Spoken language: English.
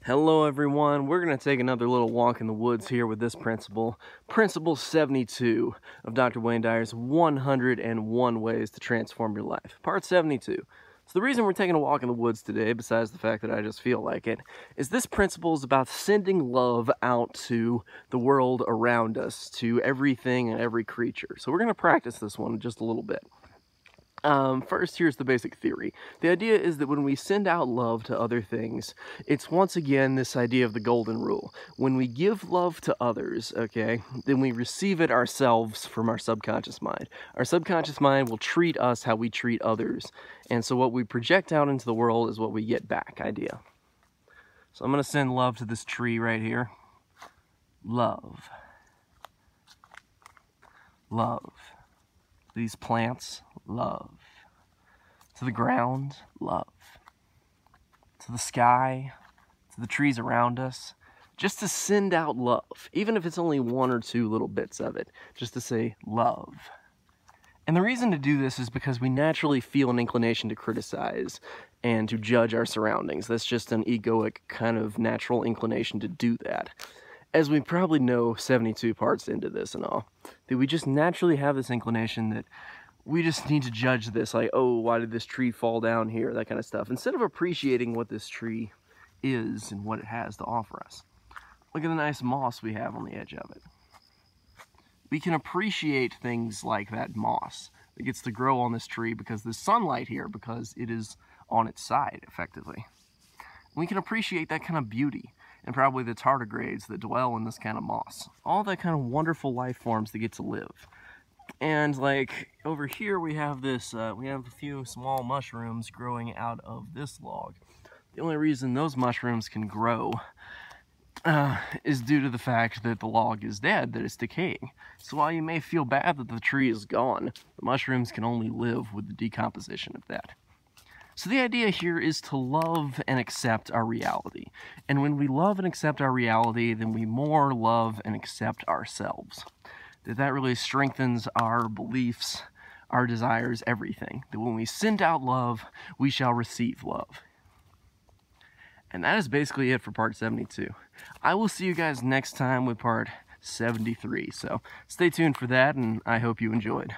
Hello everyone, we're going to take another little walk in the woods here with this principle. Principle 72 of Dr. Wayne Dyer's 101 Ways to Transform Your Life. Part 72. So the reason we're taking a walk in the woods today, besides the fact that I just feel like it, is this principle is about sending love out to the world around us, to everything and every creature. So we're going to practice this one just a little bit. First, here's the basic theory. The idea is that when we send out love to other things, it's once again this idea of the golden rule. When we give love to others, okay, then we receive it ourselves from our subconscious mind. Our subconscious mind will treat us how we treat others. And so what we project out into the world is what we get back idea. So I'm going to send love to this tree right here. Love. Love. These plants, love. To the ground, love. To the sky, to the trees around us, just to send out love, even if it's only one or two little bits of it, just to say love. And the reason to do this is because we naturally feel an inclination to criticize and to judge our surroundings. That's just an egoic kind of natural inclination to do that. As we probably know 72 parts into this and all, that we just naturally have this inclination that we just need to judge this, like, oh, why did this tree fall down here, that kind of stuff, instead of appreciating what this tree is and what it has to offer us. Look at the nice moss we have on the edge of it. We can appreciate things like that moss that gets to grow on this tree because there's sunlight here, because it is on its side, effectively. We can appreciate that kind of beauty, and probably the tardigrades that dwell in this kind of moss. All that kind of wonderful life forms that get to live. And like over here we have this, we have a few small mushrooms growing out of this log. The only reason those mushrooms can grow is due to the fact that the log is dead, that it's decaying. So while you may feel bad that the tree is gone, the mushrooms can only live with the decomposition of that. So the idea here is to love and accept our reality. And when we love and accept our reality, then we more love and accept ourselves. That really strengthens our beliefs, our desires, everything. That when we send out love, we shall receive love. And that is basically it for part 72. I will see you guys next time with part 73. So stay tuned for that, and I hope you enjoyed.